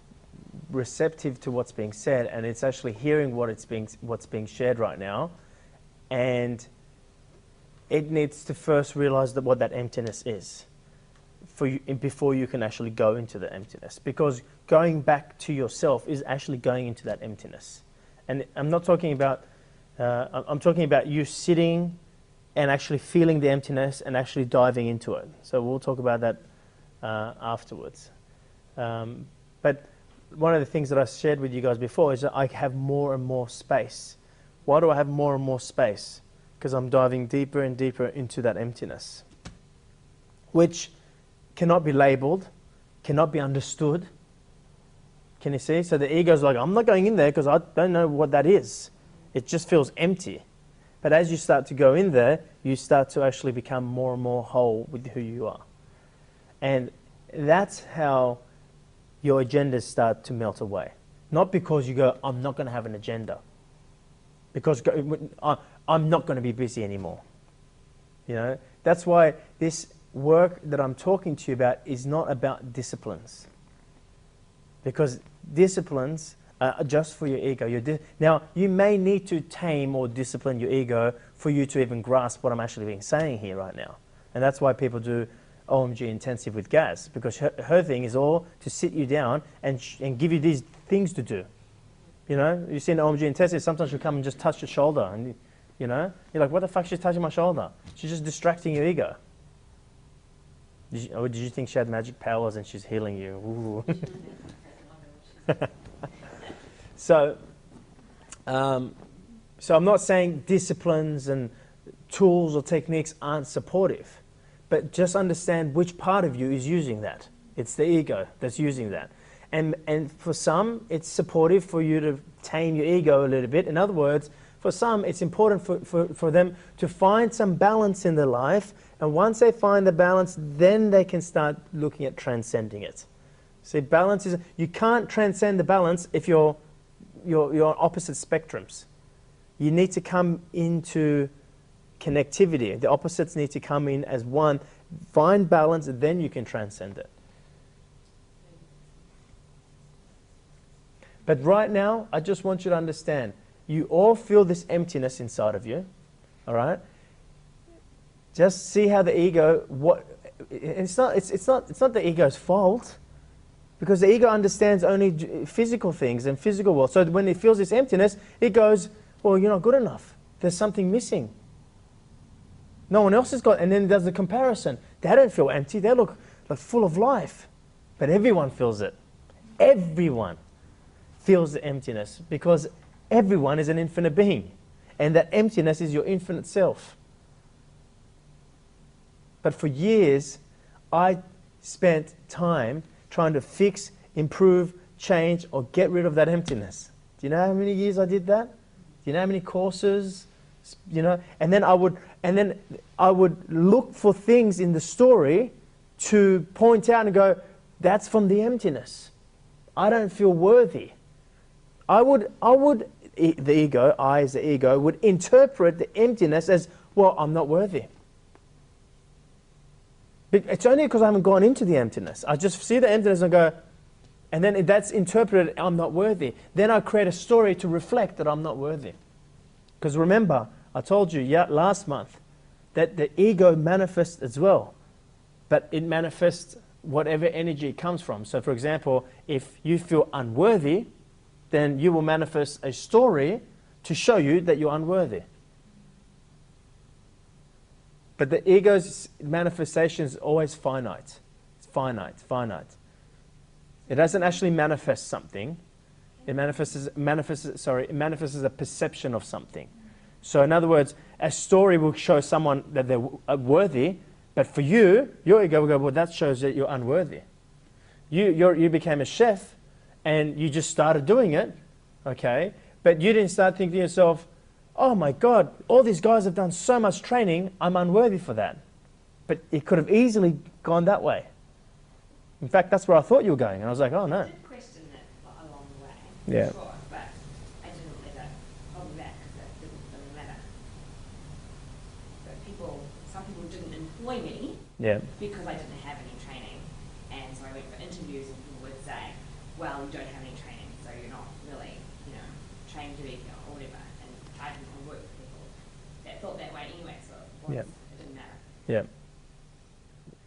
receptive to what's being said, and it's actually hearing what's being shared right now, and it needs to first realize what that emptiness is for you, before you can actually go into the emptiness. Because going back to yourself is actually going into that emptiness. And I'm not talking about, I'm talking about you sitting and actually feeling the emptiness and actually diving into it. So we'll talk about that afterwards. But one of the things that I shared with you guys before is that I have more and more space. Why do I have more and more space? Because I'm diving deeper and deeper into that emptiness, which cannot be labeled, cannot be understood. Can you see? So the ego's like, I'm not going in there because I don't know what that is. It just feels empty. But as you start to go in there, you start to actually become more and more whole with who you are. And that's how your agendas start to melt away. Not because you go, I'm not going to have an agenda. Because I'm not going to be busy anymore. That's why this work that I'm talking to you about is not about disciplines. Because disciplines are just for your ego. Now, you may need to tame or discipline your ego for you to even grasp what I'm actually being saying here right now. And that's why people do OMG intensive with Gaz, because her thing is all to sit you down and give you these things to do. You see an OMG intensive, sometimes she'll come and just touch your shoulder, and you're like, what the fuck, she's touching my shoulder? She's just distracting your ego. Did you think she had magic powers and she's healing you? So I'm not saying disciplines and tools or techniques aren't supportive, but just understand which part of you is using that. It's the ego that's using that. And for some, it's supportive for you to tame your ego a little bit. In other words, for some, it's important for them to find some balance in their life. And once they find the balance, then they can start looking at transcending it. See, balance is, you can't transcend the balance if you're on opposite spectrums. You need to come into connectivity. The opposites need to come in as one. Find balance, and then you can transcend it. But right now, I just want you to understand, you all feel this emptiness inside of you, all right? Just see how the ego, it's not the ego's fault, because the ego understands only physical things and physical world. So when it feels this emptiness, it goes, well, you're not good enough. There's something missing. No one else has got, and then it does the comparison. They don't feel empty, they look like full of life. But everyone feels it. Everyone feels the emptiness, because everyone is an infinite being. And that emptiness is your infinite self. But for years, I spent time trying to fix, improve, change, or get rid of that emptiness. Do you know how many years I did that? Do you know how many courses? You know, and then I would look for things in the story to point out and go, that's from the emptiness. I don't feel worthy. The ego, I as the ego, would interpret the emptiness as, well, I'm not worthy. It's only because I haven't gone into the emptiness. I just see the emptiness and go, and then that's interpreted, I'm not worthy. Then I create a story to reflect that I'm not worthy. Because remember, I told you last month that the ego manifests as well. But it manifests whatever energy it comes from. So for example, if you feel unworthy, then you will manifest a story to show you that you're unworthy. But the ego's manifestation is always finite. It's finite, finite. It doesn't actually manifest something. It manifests as a perception of something. So in other words, a story will show someone that they're worthy, but for you, your ego will go, well, that shows that you're unworthy. You became a chef, and you just started doing it, okay? But you didn't start thinking to yourself, oh my God, all these guys have done so much training, I'm unworthy for that. But it could have easily gone that way. In fact, that's where I thought you were going, and I was like, oh no.
I did question it along the way,
Yeah.
sure, but I didn't let it hold me back because it didn't really matter. But some people didn't employ me because I didn't have any training, and so I went for interviews and people would say, well, you don't have any training, so you're not really, trained to be or whatever. And I didn't work with people that thought that way anyway, so it didn't matter.
Yeah.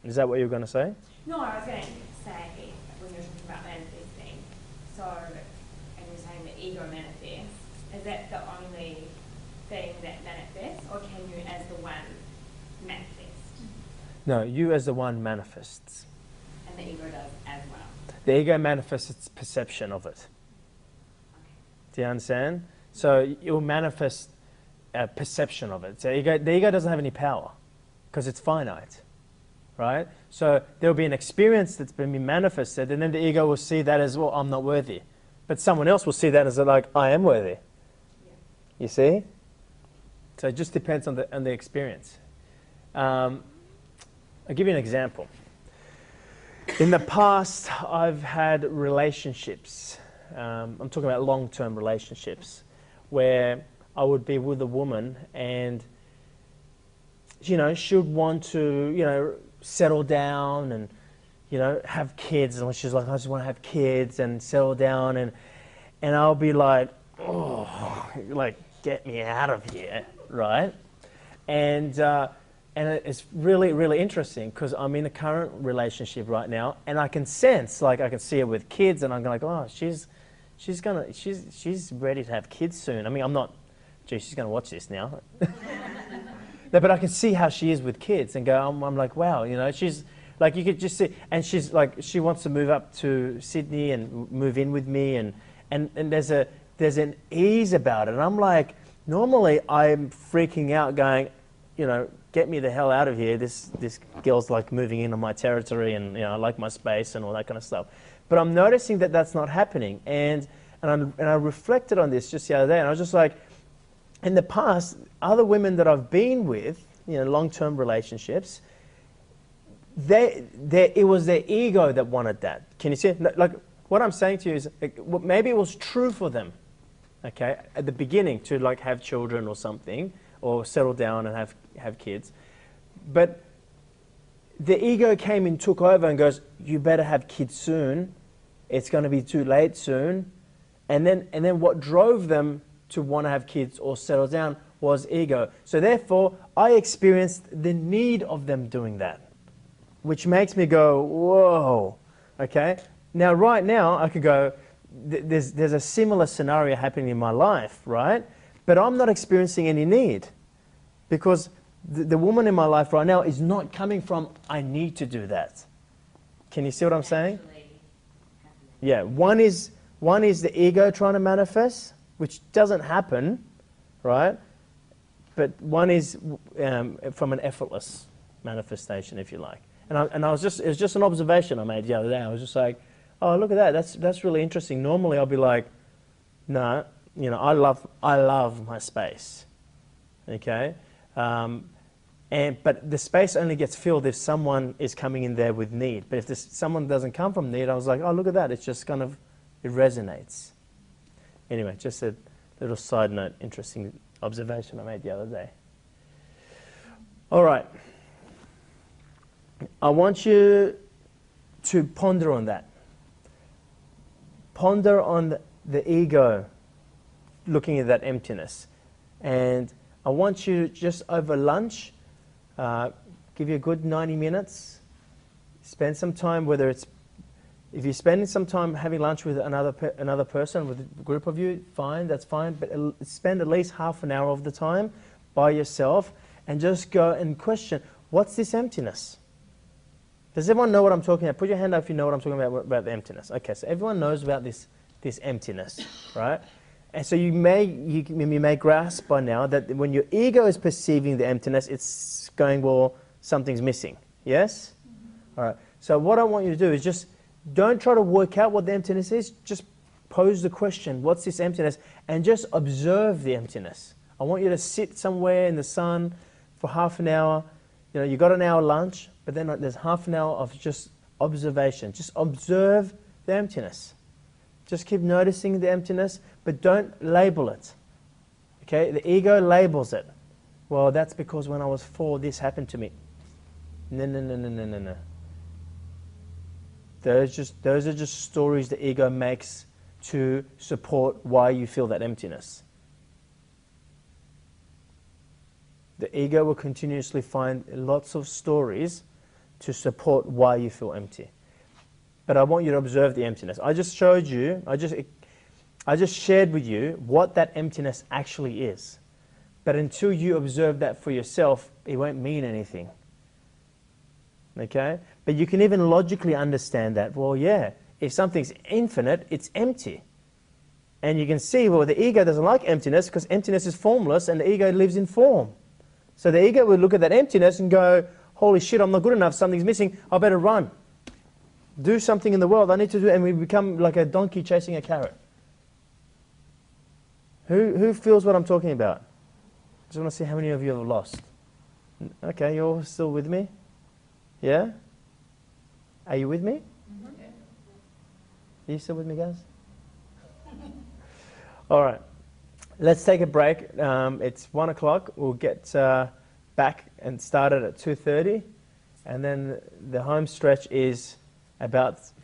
Is that what you were going to say?
No, I was going to say, when you're talking about manifesting, and you're saying the ego manifests, is that the only thing that manifests, or can you as the one manifest?
No, you as the one manifests.
And the ego does as well?
The ego manifests its perception of it.
Okay.
Do you understand? So you'll manifest a perception of it. So the ego doesn't have any power because it's finite, right? So there'll be an experience that's been manifested, and then the ego will see that as, well, I'm not worthy. But someone else will see that as like, I am worthy.
Yeah.
You see? So it just depends on the experience. I'll give you an example. In the past, I've had relationships. I'm talking about long-term relationships, where I would be with a woman, and she would want to, settle down and, have kids. And she's like, I just want to have kids and settle down, and I'll be like, oh, like, get me out of here, right? And it's really, really interesting because I'm in a current relationship right now, and I can sense, like, I can see her with kids, and I'm like, oh, she's ready to have kids soon. I mean, I'm not, gee, she's going to watch this now. No, but I can see how she is with kids, and go, I'm like, wow, she's like, you could just see, and she's like, she wants to move up to Sydney and move in with me, and there's an ease about it, and I'm like, normally I'm freaking out, going, get me the hell out of here. This girl's like moving into my territory, and I like my space and all that kind of stuff. But I'm noticing that that's not happening, and I reflected on this just the other day, and I was just like, in the past, other women that I've been with, long-term relationships, it was their ego that wanted that. Can you see it? Like, what I'm saying to you is, maybe it was true for them, okay, at the beginning to like have children or something, or settle down and have kids. But the ego came and took over and goes, you better have kids soon. It's going to be too late soon. And then what drove them to want to have kids or settle down was ego. So therefore, I experienced the need of them doing that, which makes me go, whoa, okay? Now, right now, I could go, there's a similar scenario happening in my life, right? But I'm not experiencing any need, because the woman in my life right now is not coming from, I need to do that. Can you see what I'm saying? Yeah, one is the ego trying to manifest, which doesn't happen, right? But one is from an effortless manifestation, if you like. And it was just an observation I made the other day. I was just like, oh, look at that. That's really interesting. Normally I'll be like, no, I love my space, okay? But the space only gets filled if someone is coming in there with need. But if someone doesn't come from need, I was like, oh, look at that. It's just kind of, it resonates. Anyway, just a little side note, interesting observation I made the other day. All right. I want you to ponder on that. Ponder on the ego looking at that emptiness. And I want you just over lunch, give you a good 90 minutes, spend some time, whether it's, if you're spending some time having lunch with another person, with a group of you, fine, that's fine, but spend at least half an hour of the time by yourself and just go and question, what's this emptiness? Does everyone know what I'm talking about? Put your hand up if you know what I'm talking about the emptiness. Okay, so everyone knows about this emptiness, right? And so you may grasp by now that when your ego is perceiving the emptiness, it's going, well, something's missing. Yes? Mm-hmm. All right. So what I want you to do is just don't try to work out what the emptiness is. Just pose the question, what's this emptiness? And just observe the emptiness. I want you to sit somewhere in the sun for half an hour. You got an hour lunch, but then there's half an hour of just observation. Just observe the emptiness. Just keep noticing the emptiness, but don't label it. Okay? The ego labels it. Well, that's because when I was 4, this happened to me. No. Those are just stories the ego makes to support why you feel that emptiness. The ego will continuously find lots of stories to support why you feel empty. But I want you to observe the emptiness. I just showed you, I just shared with you what that emptiness actually is. But until you observe that for yourself, it won't mean anything. Okay? But you can even logically understand that, well, yeah, if something's infinite, it's empty. And you can see, well, the ego doesn't like emptiness because emptiness is formless and the ego lives in form. So the ego would look at that emptiness and go, holy shit, I'm not good enough, something's missing, I better run. Do something in the world, I need to do, and we become like a donkey chasing a carrot. Who feels what I'm talking about? I just want to see how many of you have lost. Okay, you're all still with me? Yeah? Are you with me?
Mm-hmm.
Are you still with me, guys? All right. Let's take a break. It's 1 o'clock. We'll get back and started at 2:30. And then the home stretch is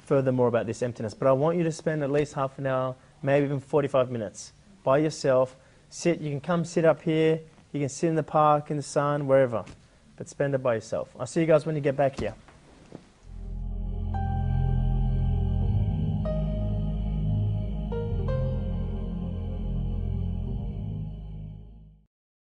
furthermore about this emptiness. But I want you to spend at least half an hour, maybe even 45 minutes by yourself. You can come sit up here. You can sit in the park, in the sun, wherever. But spend it by yourself. I'll see you guys when you get back here.